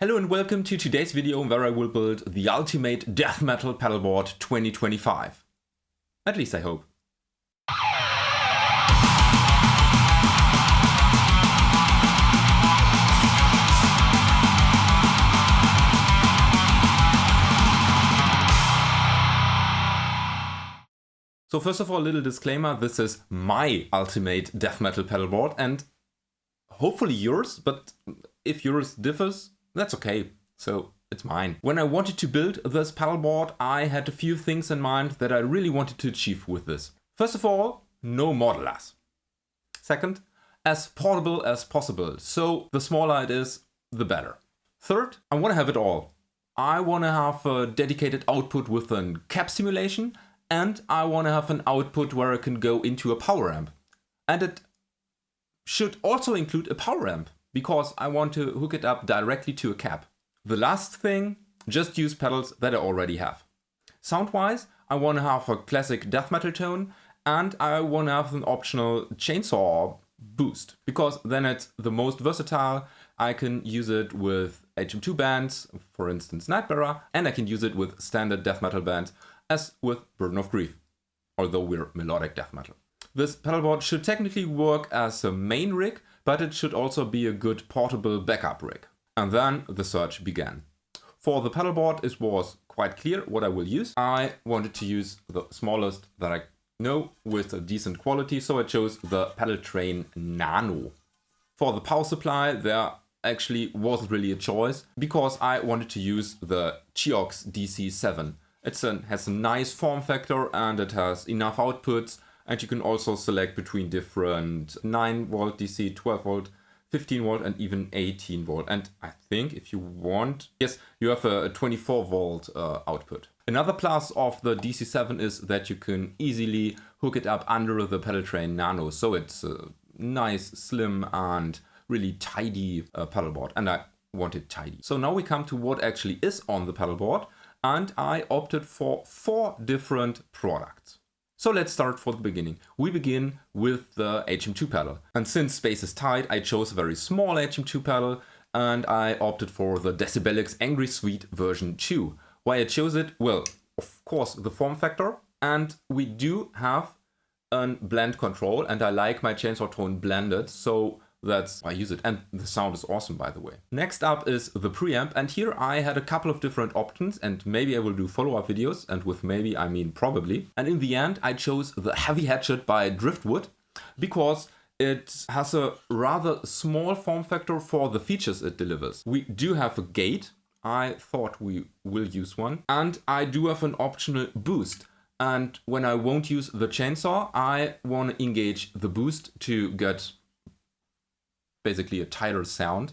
Hello and welcome to today's video where I will build the ultimate death metal pedalboard 2025. At least I hope. So first of all, a little disclaimer, this is my ultimate death metal pedalboard and hopefully yours, but if yours differs, that's okay. So it's mine. When I wanted to build this pedalboard, I had a few things in mind that I really wanted to achieve with this. First of all, no modelers. Second, as portable as possible. So the smaller it is, the better. Third, I want to have it all. I want to have a dedicated output with a cab simulation, and I want to have an output where I can go into a power amp. And it should also include a power amp, because I want to hook it up directly to a cab. The last thing, just use pedals that I already have. Sound-wise, I want to have a classic death metal tone, and I want to have an optional chainsaw boost, because then it's the most versatile. I can use it with HM2 bands, for instance Nightbearer, and I can use it with standard death metal bands, as with Burden of Grief, although we're melodic death metal. This pedalboard should technically work as a main rig, but it should also be a good portable backup rig. And then the search began. For the pedalboard, it was quite clear what I will use. I wanted to use the smallest that I know with a decent quality, so I chose the Pedal Train Nano. For the power supply, there actually wasn't really a choice, because I wanted to use the Chiox DC7. It has a nice form factor and it has enough outputs. And you can also select between different 9 volt DC, 12 volt, 15 volt and even 18 volt. And I think if you want, yes, you have a 24 volt output. Another plus of the DC7 is that you can easily hook it up under the Pedal Train Nano. So it's a nice, slim and really tidy pedalboard. And I want it tidy. So now we come to what actually is on the pedalboard. And I opted for 4 different products. So let's start from the beginning. We begin with the HM2 pedal. And since space is tight, I chose a very small HM2 pedal and I opted for the Decibelix Angry Sweet version 2. Why I chose it? Well, of course, the form factor. And we do have a blend control and I like my chainsaw tone blended. So that's why I use it. And the sound is awesome, by the way. Next up is the preamp. And here I had a couple of different options and maybe I will do follow-up videos. And with maybe, I mean probably. And in the end, I chose the Heavy Hatchet by Driftwood because it has a rather small form factor for the features it delivers. We do have a gate. I thought we will use one. And I do have an optional boost. And when I won't use the chainsaw, I want to engage the boost to get basically a tighter sound.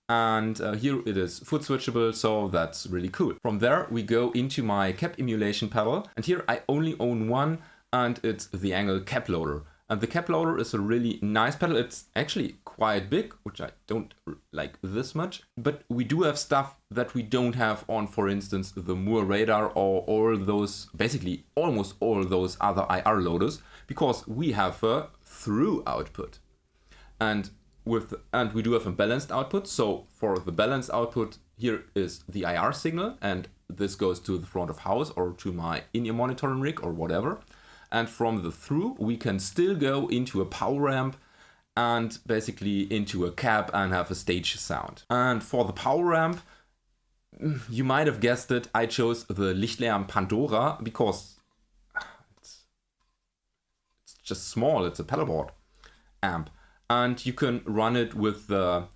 And here it is foot switchable, so that's really cool. From there we go into my cap emulation pedal, and here I only own one, and it's the Angle Cap Loader. And the Cap Loader is a really nice pedal. It's actually quite big, which I don't like this much, but we do have stuff that we don't have on, for instance, the Moore Radar or all those, basically almost all those other IR loaders, because we have a through output. And we do have a balanced output. So for the balanced output, here is the IR signal, and this goes to the front of house or to my in-ear monitoring rig or whatever. And from the through, we can still go into a power amp and basically into a cab and have a stage sound. And for the power amp, you might have guessed it, I chose the Lichtlärm Pandora because it's just small. It's a pedalboard amp. And you can run it with the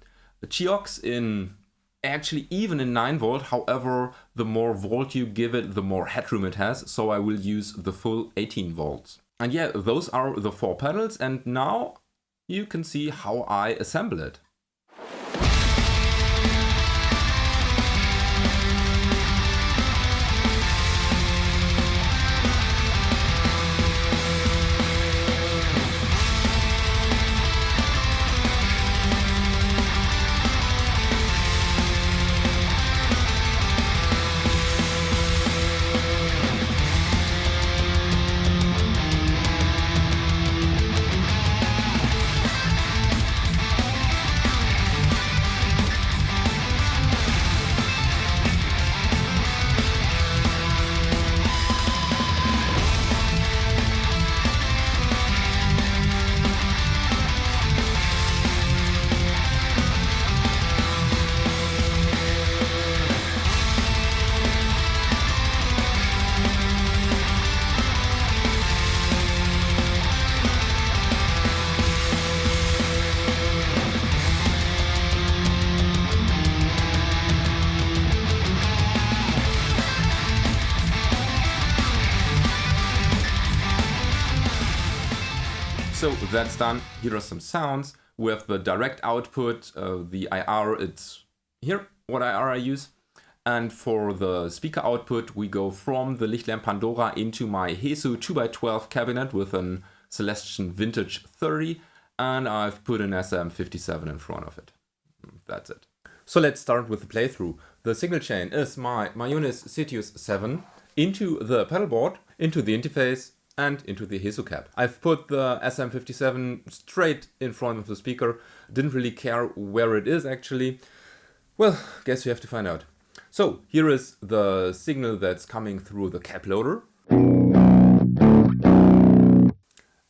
Chiox in actually even in 9 volt. However, the more volt you give it, the more headroom it has. So I will use the full 18 volts. And yeah, those are the 4 pedals. And now you can see how I assemble it. So that's done. Here are some sounds. We have the direct output, the IR, it's here, what IR I use. And for the speaker output, we go from the Lichtlamp Pandora into my Hesu 2x12 cabinet with an Celestion Vintage 30, and I've put an SM57 in front of it. That's it. So let's start with the playthrough. The signal chain is my Unis Citius 7 into the pedalboard, into the interface, and into the Hesu cap. I've put the SM57 straight in front of the speaker. Didn't really care where it is actually. Well, guess you have to find out. So here is the signal that's coming through the cap loader.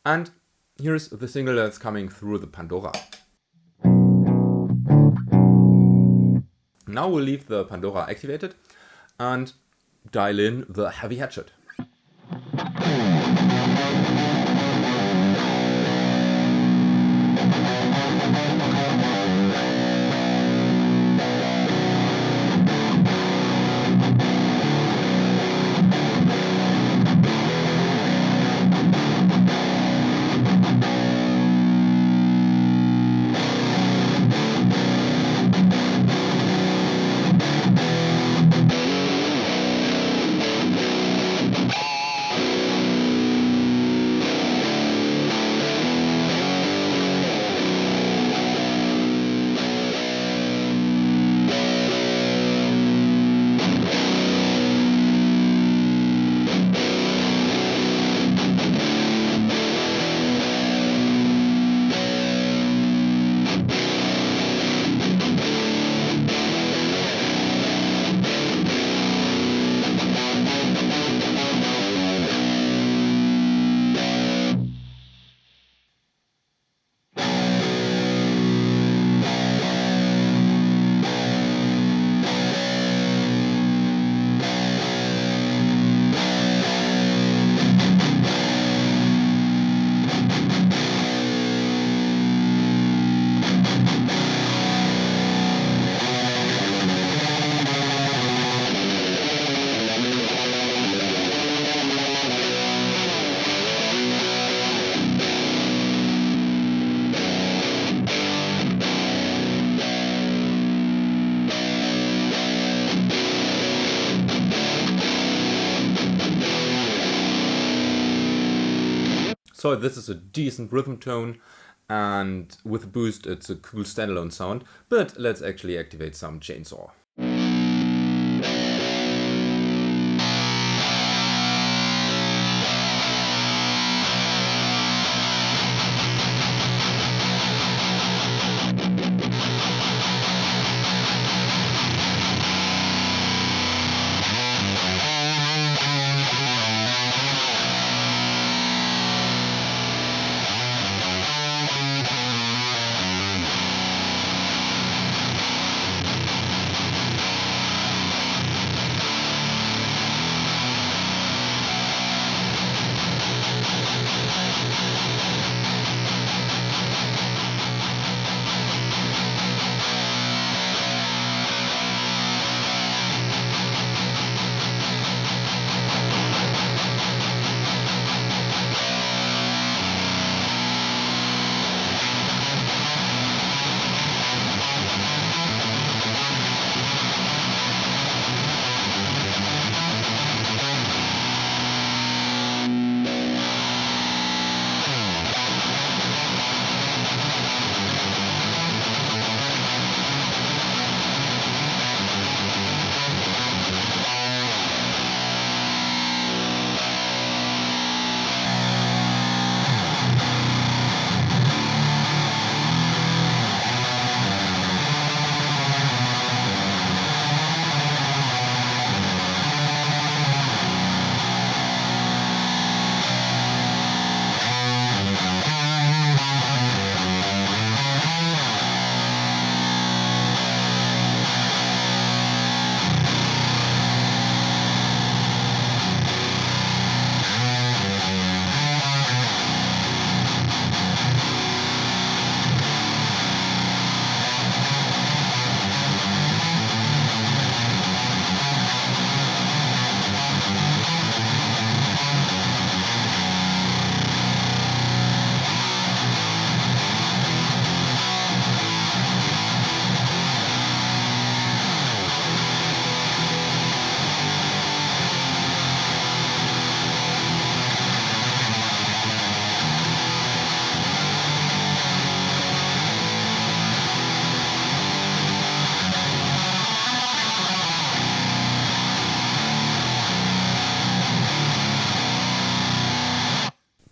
And here's the signal that's coming through the Pandora. Now we'll leave the Pandora activated and dial in the heavy hatchet. So this is a decent rhythm tone, and with a boost it's a cool standalone sound, but let's actually activate some chainsaw.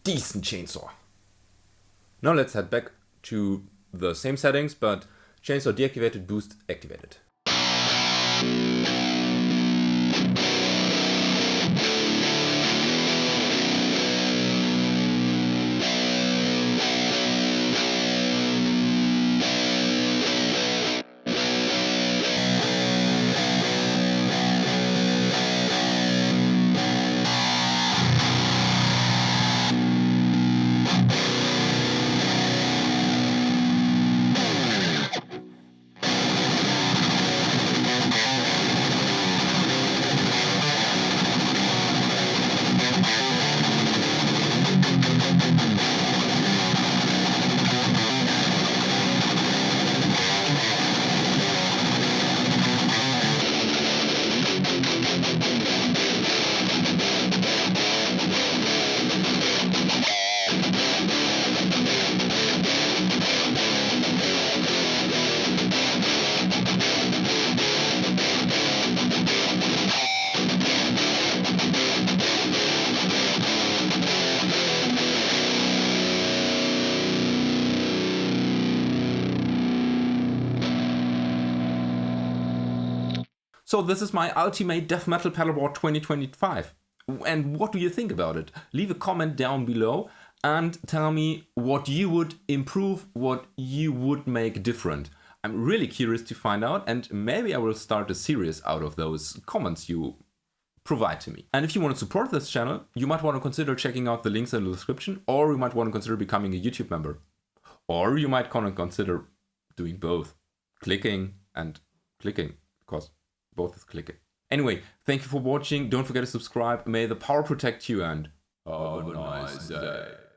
decent chainsaw. Now let's head back to the same settings, but chainsaw deactivated, boost activated. So this is my ultimate death metal pedalboard 2025. And what do you think about it? Leave a comment down below and tell me what you would improve, what you would make different. I'm really curious to find out, and maybe I will start a series out of those comments you provide to me. And if you want to support this channel, you might want to consider checking out the links in the description, or you might want to consider becoming a YouTube member. Or you might want to consider doing both. Clicking and clicking, because both is clicking. Anyway, thank you for watching. Don't forget to subscribe. May the power protect you and have a nice day.